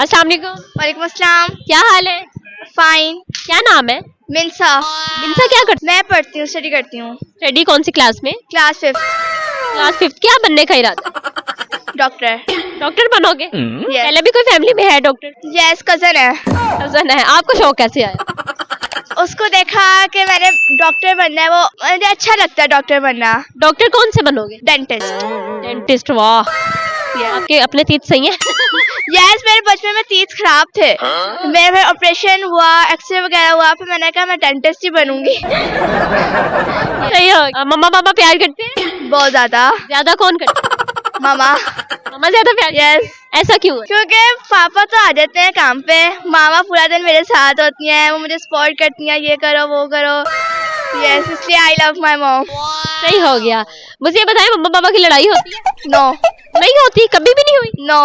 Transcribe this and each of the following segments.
अस्सलाम वालेकुम। वालेकुम अस्सलाम। क्या हाल है? फाइन। क्या नाम है? मिनसा। मिनसा क्या करती? मैं पढ़ती हूँ, स्टडी करती हूँ। स्टडी कौन सी क्लास में? क्लास 5। क्लास 5। क्या बनने का इरादा? डॉक्टर। डॉक्टर बनोगे? Yes. पहले भी कोई फैमिली में है डॉक्टर? यस, कजन है। कजन है। आपको शौक कैसे आया? उसको देखा कि मैंने डॉक्टर बनना है, वो मुझे अच्छा लगता है डॉक्टर बनना। डॉक्टर कौन से बनोगे? डेंटिस्ट। डेंटिस्ट। वाह, आपके अपने तीत सही है। यस, मेरे बचपन में तीत खराब थे। मेरा फिर ऑपरेशन हुआ, एक्सरे वगैरह हुआ, फिर मैंने कहा मैं डेंटिस्ट ही बनूंगी। सही हो। मम्मा पापा प्यार करते हैं? बहुत ज्यादा। ज्यादा कौन करते हैं? मामा। मम्मा ज्यादा प्यार। यस। ऐसा क्यों है? क्योंकि पापा तो आ जाते हैं काम पे, मामा पूरा दिन मेरे साथ होती हैं, वो मुझे सपोर्ट करती हैं, ये करो वो करो। यस, इसलिए आई लव माय मॉम। सही हो गया। मुझे ये बताएं, मम्मा पापा की लड़ाई होती है? नो। नहीं होती, कभी भी नहीं हुई? नो।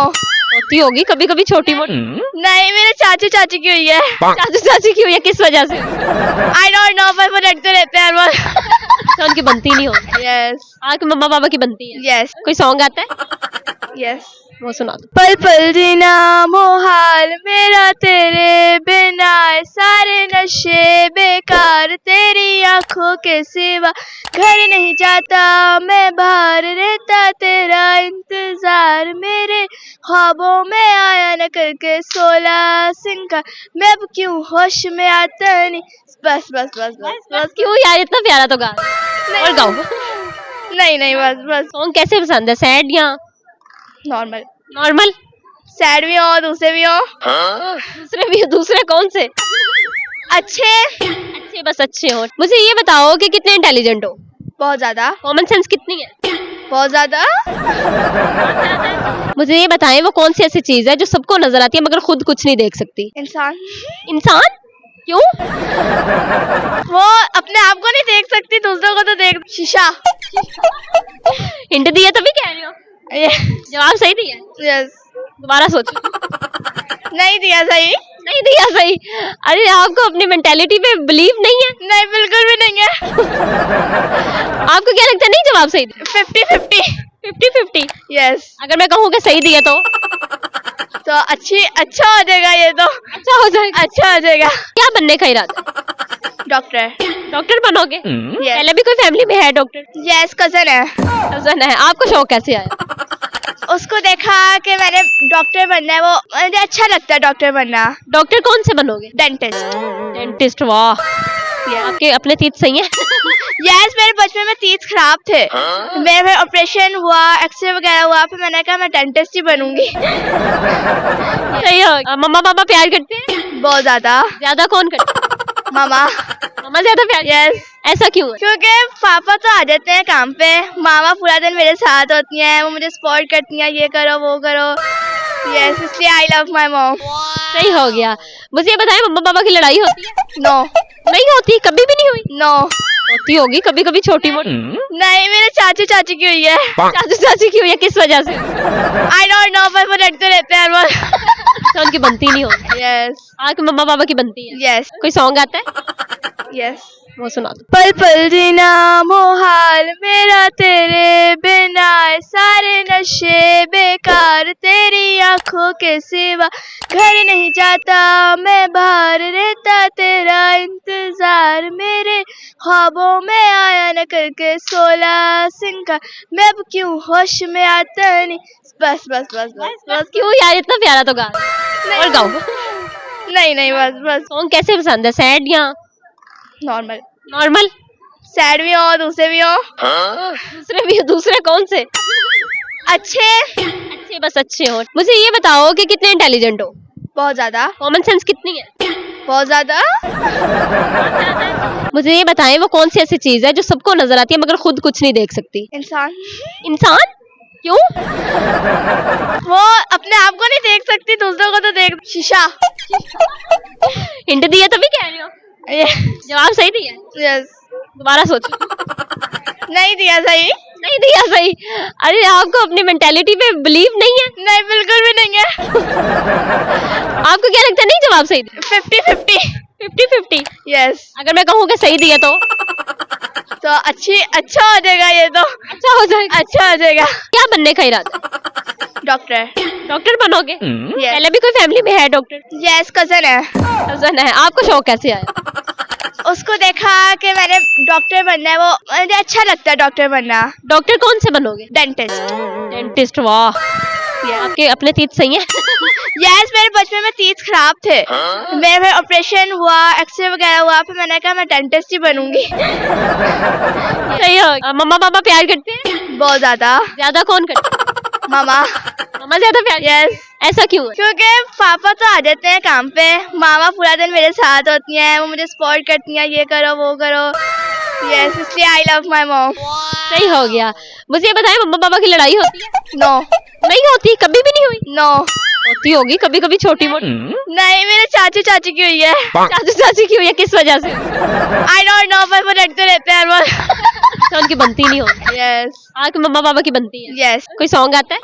होती होगी कभी कभी, छोटी मोटी। नहीं, मेरे चाचू चाची की हुई है। चाचू चाची की हुई है? किस वजह से? आई डोंट नो, पर वो लड़ते रहते हैं हर वक्त। तो उनकी बनती नहीं होगी। यस। आपके मम्मा पापा की बनती है? यस। कोई सॉन्ग आता है? यस। वो सुना दो। पल पल जीना मोहाल मेरा तेरे बिना, सारे नशे बेकार, तेरी आंखों के सिवा घर नहीं जाता मैं, बाहर रहता तेरा इंतजार, मेरे ख्वाबों में आया न करके 16 सिंह, मैं अब क्यों होश में आता नहीं। बस बस बस बस बस। क्यों यार, इतना प्यारा तो गा। और गाओ। नहीं बस बस। सॉन्ग कैसे पसंद है, सैड या नॉर्मल? नॉर्मल। सैड भी हो, दूसरे भी हो। दूसरे भी? दूसरे कौन से? अच्छे। अच्छे, बस अच्छे हो। मुझे ये बताओ कि कितने इंटेलिजेंट हो? बहुत ज्यादा। कॉमन सेंस कितनी है? बहुत ज्यादा। मुझे ये बताएं, वो कौन सी ऐसी चीज है जो सबको नजर आती है मगर खुद कुछ नहीं देख सकती? इंसान। इंसान? क्यों? वो अपने आप को नहीं देख सकती, दूसरों को तो देख। शीशा। हिंट दिया तभी कह रही हो। जवाब सही दिया? यस। दोबारा सोचो। नहीं दिया सही। नहीं दिया सही? अरे आपको अपनी मेंटेलिटी पे बिलीव नहीं है? नहीं, बिल्कुल भी नहीं है। आपको क्या लगता है, नहीं जवाब सही दिया? 50-50। 50-50? यस। अगर मैं कहूँ कि सही दिया तो अच्छा हो जाएगा, ये तो अच्छा हो जाएगा। अच्छा हो जाएगा। क्या बनने का इरादा? डॉक्टर। डॉक्टर बनोगे? Yes. पहले भी कोई फैमिली में है डॉक्टर? यस, कजन है। कजन है। आपको शौक कैसे आया? उसको देखा कि मैंने डॉक्टर बनना है, वो मुझे अच्छा लगता है डॉक्टर बनना। डॉक्टर कौन से बनोगे? डेंटिस्ट। डेंटिस्ट। वाह, आपके अपने तीत सही है। यस, मेरे बचपन में तीत खराब थे। मेरा फिर ऑपरेशन हुआ, एक्सरे वगैरह हुआ, फिर मैंने कहा मैं डेंटिस्ट ही बनूंगी। सही हो। मम्मा पापा प्यार करते हैं? बहुत ज्यादा। ज्यादा कौन करते हैं? मामा। मम्मा ज्यादा प्यार। यस। ऐसा क्यों है? क्योंकि पापा तो आ जाते हैं काम पे, मामा पूरा दिन मेरे साथ होती हैं, वो मुझे सपोर्ट करती हैं, ये करो वो करो। यस, इसलिए आई लव माय मॉम। सही हो गया। मुझे ये बताएं, मम्मा पापा की लड़ाई होती है? नो। नहीं होती, कभी भी नहीं हुई? नो। होती होगी कभी कभी, छोटी मोटी। नहीं, मेरे चाचू चाची की हुई है। चाचू चाची की हुई है? किस वजह से? आई डोंट नो, पर वो लड़ते रहते हैं हर वक्त। तो उनकी बनती नहीं होगी। यस। आपके मम्मा पापा की बनती है? यस। कोई सॉन्ग आता है? यस। वो सुना दो। पल पल जीना मोहाल मेरा तेरे बिना, सारे नशे बेकार, तेरी आंखों के सिवा घर नहीं जाता मैं, बाहर रहता तेरा इंतजार, मेरे ख्वाबों में आया न करके 16 सिंह, मैं अब क्यों होश में आता नहीं। बस बस बस बस बस। क्यों यार, इतना प्यारा तो गा। और गाओ। नहीं बस बस। सॉन्ग कैसे पसंद है, सैड या नॉर्मल? नॉर्मल। सैड भी हो, दूसरे भी हो। दूसरे भी? दूसरे कौन से? अच्छे। अच्छे, बस अच्छे हो। मुझे ये बताओ कि कितने इंटेलिजेंट हो? बहुत ज्यादा। कॉमन सेंस कितनी है? बहुत ज्यादा। मुझे ये बताएं, वो कौन सी ऐसी चीज है जो सबको नजर आती है मगर खुद कुछ नहीं देख सकती? इंसान। इंसान? क्यों? वो अपने आप को नहीं देख सकती, दूसरों को तो देख। शीशा। हिंट दिया तभी कह रही हो। जवाब सही दिया? यस। दोबारा सोचो। नहीं दिया सही। नहीं दिया सही? अरे आपको अपनी मेंटेलिटी पे बिलीव नहीं है? नहीं, बिल्कुल भी नहीं है। आपको क्या लगता है, नहीं जवाब सही दिया? 50-50। 50-50? यस। अगर मैं कहूँ कि सही दिया तो तो अच्छा हो जाएगा ये तो। अच्छा हो जाएगा। अच्छा हो जाएगा। क्या बनने का इरादा है? डॉक्टर। डॉक्टर बनोगे? Yes. पहले भी कोई फैमिली में है डॉक्टर? यस, कजन है। कजन है। आपको शौक कैसे आया? उसको देखा कि मैंने डॉक्टर बनना है, वो मुझे अच्छा लगता है डॉक्टर बनना। डॉक्टर कौन से बनोगे? डेंटिस्ट। डेंटिस्ट। वाह, आपके अपने तीत सही है। यस, मेरे बचपन में तीत खराब थे। मेरा फिर ऑपरेशन हुआ, एक्सरे वगैरह हुआ, फिर मैंने कहा मैं डेंटिस्ट ही बनूंगी। सही हो। मम्मा पापा प्यार करते हैं? बहुत ज्यादा। ज्यादा कौन करते हैं? मामा। मम्मा ज्यादा प्यार। यस। ऐसा क्यों है? क्योंकि पापा तो आ जाते हैं काम पे, मामा पूरा दिन मेरे साथ होती हैं, वो मुझे सपोर्ट करती हैं, ये करो वो करो। यस, इसलिए आई लव माय मॉम। सही हो गया। मुझे ये बताएं, मम्मा पापा की लड़ाई होती है? नो। नहीं होती, कभी भी नहीं हुई? नो। होती होगी कभी कभी, छोटी मोटी। नहीं, मेरे चाचू चाची की हुई है। चाचू चाची की हुई है? किस वजह से? आई डोंट नो, पर वो लड़ते रहते हैं हर वक्त। तो उनकी बनती नहीं होगी। यस। आपके मम्मा पापा की बनती है? यस। कोई सॉन्ग आता है?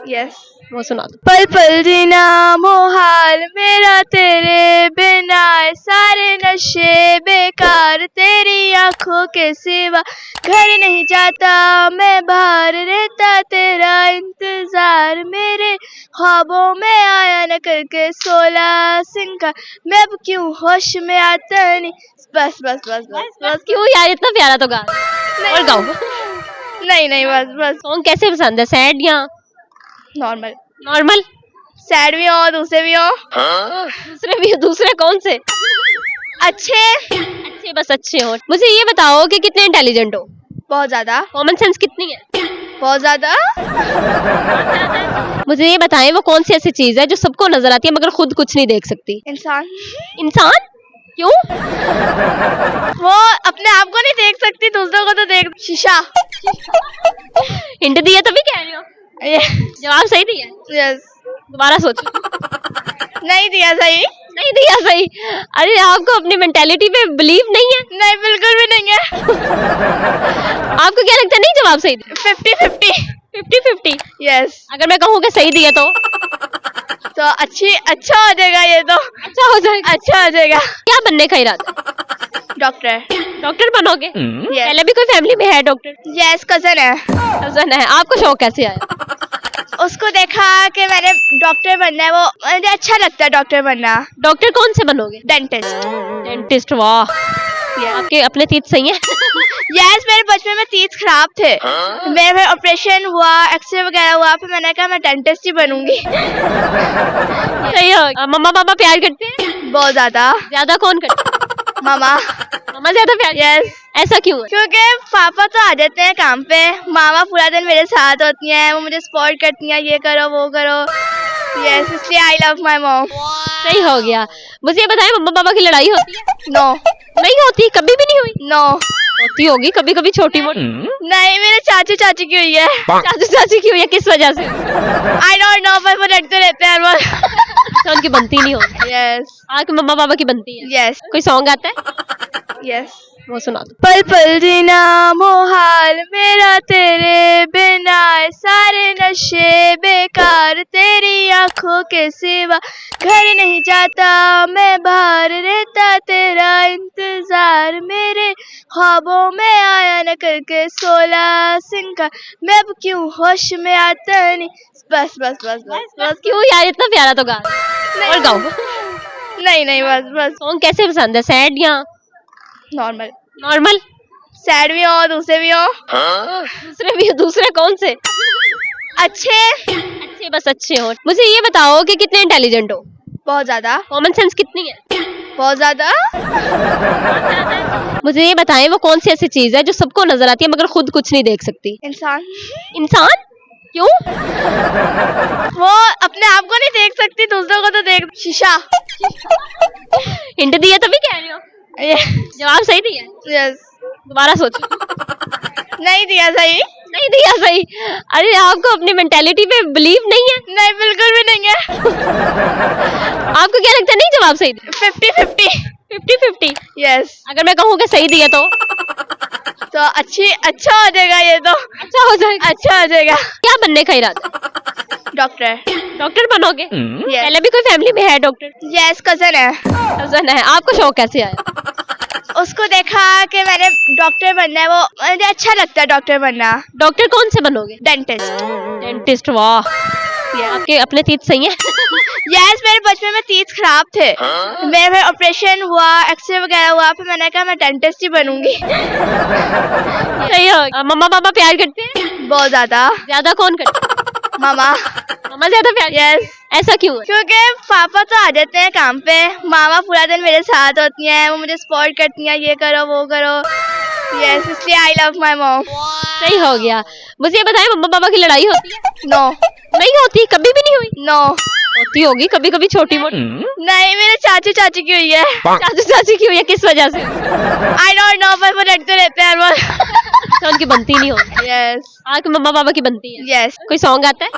यस। वो सुना दो। पल पल जीना मोहाल मेरा तेरे बिना, सारे नशे बेकार तेरी आंखों के सिवा, घर नहीं जाता मैं बाहर रहता तेरा इंतजार, मेरे ख्वाबों में आया न करके 16 सिंगार, मैं अब क्यों होश में आता नहीं। बस बस बस बस बस। क्यों यार, इतना प्यारा तो गा। और गाओ। नहीं बस बस। सॉन्ग कैसे पसंद है, सैड या नॉर्मल? नॉर्मल। सैड भी हो, दूसरे भी हो। दूसरे भी? दूसरे कौन से? अच्छे। अच्छे, बस अच्छे हो। मुझे ये बताओ कि कितने इंटेलिजेंट हो? बहुत ज्यादा। कॉमन सेंस कितनी है? बहुत ज्यादा। मुझे ये बताएं, वो कौन सी ऐसी चीज है जो सबको नजर आती है मगर खुद कुछ नहीं देख सकती? इंसान। इंसान? क्यों? वो अपने आप को नहीं देख सकती, दूसरों को तो देख। शीशा। हिंट दिया तभी कह रही हो। जवाब सही दिया? यस। दोबारा सोचो। नहीं दिया सही। नहीं दिया सही? अरे आपको अपनी मेंटेलिटी पे बिलीव नहीं है? नहीं, बिल्कुल भी नहीं है। आपको क्या लगता है, नहीं जवाब सही दिया? 50-50। 50-50? यस। अगर मैं कहूँ कि सही दिया तो अच्छा हो जाएगा ये तो। अच्छा हो जाएगा। अच्छा हो जाएगा। क्या बनने का इरादा है? डॉक्टर। डॉक्टर बनोगे? Yes. पहले भी कोई फैमिली में है डॉक्टर? यस, कजन है। कजन है। आपको शौक कैसे आया? उसको देखा कि मैंने डॉक्टर बनना है, वो मुझे अच्छा लगता है डॉक्टर बनना। डॉक्टर कौन से बनोगे? डेंटिस्ट। डेंटिस्ट। वाह, आपके अपने तीत सही है। यस, मेरे बचपन में तीत खराब थे। मेरा फिर ऑपरेशन हुआ, एक्सरे वगैरह हुआ, फिर मैंने कहा मैं डेंटिस्ट ही बनूंगी। सही हो। मम्मा पापा प्यार करते हैं? बहुत ज्यादा। ज्यादा कौन करते हैं? मामा। मम्मा ज्यादा प्यार। यस। ऐसा क्यों है? क्योंकि पापा तो आ जाते हैं काम पे, मामा पूरा दिन मेरे साथ होती हैं, वो मुझे सपोर्ट करती हैं, ये करो वो करो। यस, इसलिए आई लव माय मॉम। सही हो गया। मुझे ये बताएं, मम्मा पापा की लड़ाई होती है? नो। नहीं होती, कभी भी नहीं हुई? नो। होती होगी कभी कभी, छोटी मोटी। नहीं, मेरे चाचू चाची की हुई है। चाचू चाची की हुई है? किस वजह से? आई डोंट नो, पर वो लड़ते रहते हैं हर वक्त। तो उनकी बनती नहीं होगी। यस। आपके मम्मा पापा की बनती है? यस। कोई सॉन्ग आता है? यस। वो सुना दो। पल पल जीना मोहाल मेरा तेरे बिना, सारे नशे बेकार तेरी आंखों के सिवा, घर नहीं जाता मैं बाहर रहता तेरा इंतजार, मेरे ख्वाबों में आया न करके 16 सिंगार, मैं अब क्यों होश में आता नहीं। बस बस बस बस बस। क्यों यार, इतना प्यारा तो गा। और गाओ। नहीं बस बस। सॉन्ग कैसे पसंद है, सैड या नॉर्मल? नॉर्मल। सैड भी हो, दूसरे भी हो। दूसरे भी? दूसरे कौन से? अच्छे। अच्छे, बस अच्छे हो। मुझे ये बताओ कि कितने इंटेलिजेंट हो? बहुत ज्यादा। कॉमन सेंस कितनी है? बहुत ज्यादा। मुझे ये बताएं, वो कौन सी ऐसी चीज है जो सबको नजर आती है मगर खुद कुछ नहीं देख सकती? इंसान। इंसान? क्यों? वो अपने आप को नहीं देख सकती, दूसरों को तो देख। शीशा। हिंट दिया तभी कह रही हो। जवाब सही दिया? यस। दोबारा सोचो। नहीं दिया सही। नहीं दिया सही? अरे आपको अपनी मेंटेलिटी पे बिलीव नहीं है? नहीं, बिल्कुल भी नहीं है। आपको क्या लगता है, नहीं जवाब सही दिया? 50-50। 50-50? यस। अगर मैं कहूँ कि सही दिया तो अच्छा हो जाएगा ये तो। अच्छा हो जाएगा। अच्छा हो जाएगा। क्या बनने का इरादा है? डॉक्टर। डॉक्टर बनोगे? Yes. पहले भी कोई फैमिली में है डॉक्टर? यस, कजन है। कजन है। आपको शौक कैसे आया? उसको देखा कि मैंने डॉक्टर बनना है, वो मुझे अच्छा लगता है डॉक्टर बनना। डॉक्टर कौन से बनोगे? डेंटिस्ट। डेंटिस्ट, वाह। आपके अपने तीत सही है? यस, मेरे बचपन में तीत खराब थे, मेरा फिर ऑपरेशन हुआ, एक्सरे वगैरह हुआ, फिर मैंने कहा मैं डेंटिस्ट ही बनूंगी। सही हो। मम्मा पापा प्यार करते हैं? बहुत ज्यादा। ज्यादा कौन करते हैं? मामा। मम्मा ज्यादा प्यार? यस। ऐसा क्यों है? क्योंकि पापा तो आ जाते हैं काम पे, मामा पूरा दिन मेरे साथ होती हैं, वो मुझे सपोर्ट करती हैं, ये करो वो करो। यस, इसलिए आई लव माय मॉम। सही हो गया। मुझे ये बताएं, मम्मा पापा की लड़ाई होती है? नो। नहीं होती, कभी भी नहीं हुई? नो। होती होगी कभी कभी, छोटी मोटी। नहीं, मेरे चाचू चाची की हुई है। चाचू चाची की हुई है, किस वजह से? आई डोंट नो, पर वो लड़ते रहते हैं रोज। अच्छा, उनकी बनती नहीं होगी। यस। आपके मम्मा पापा की बनती है? यस। कोई सॉन्ग आता है?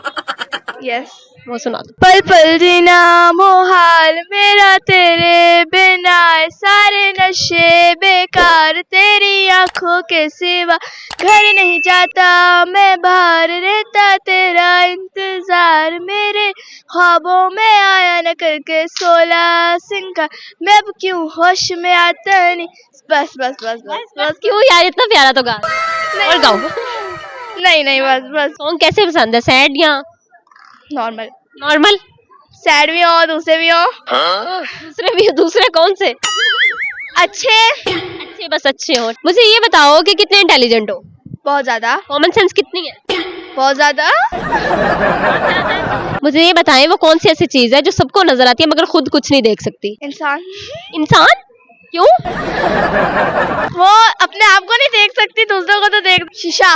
यस। वो सुना दो। पल पल जीना मोहाल मेरा तेरे बिना, सारे नशे बेकार तेरी आंखों के सिवा, घर नहीं जाता मैं बाहर रहता तेरा इंतजार, मेरे ख्वाबों में आया न करके 16 सिंह, मैं अब क्यों होश में आता नहीं। बस बस बस बस बस। क्यों यार, इतना प्यारा तो गा। और गाओ। नहीं नहीं, बस बस। सॉन्ग कैसे पसंद है, सैड या नॉर्मल? नॉर्मल। सैड भी हो, दूसरे भी हो। दूसरे भी? दूसरे कौन से? अच्छे। अच्छे, बस अच्छे हो। मुझे ये बताओ कि कितने इंटेलिजेंट हो? बहुत ज्यादा। कॉमन सेंस कितनी है? बहुत ज्यादा। मुझे ये बताएं, वो कौन सी ऐसी चीज है जो सबको नजर आती है मगर खुद कुछ नहीं देख सकती? इंसान। इंसान? क्यों? वो अपने आप को नहीं देख सकती, दूसरों को तो देख। शीशा।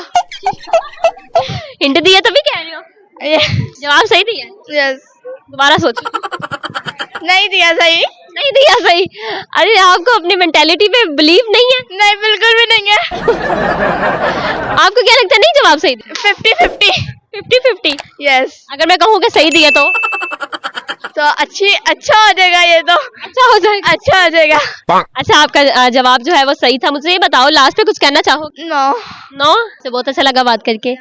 हिंट दिया तभी कह रही हो। जवाब सही दिया? यस। दोबारा सोचो। नहीं दिया सही। नहीं दिया सही? अरे आपको अपनी मेंटेलिटी पे बिलीव नहीं है? नहीं, बिल्कुल भी नहीं है। आपको क्या लगता है, नहीं जवाब सही दिया? 50-50। 50-50? यस। अगर मैं कहूँ कि सही दिया तो अच्छा हो जाएगा, ये तो अच्छा हो जाएगा। अच्छा हो जाएगा। अच्छा, आपका जवाब जो है वो सही था। मुझे ये बताओ, लास्ट पे कुछ कहना चाहो? नो। नो से बहुत अच्छा लगा बात करके।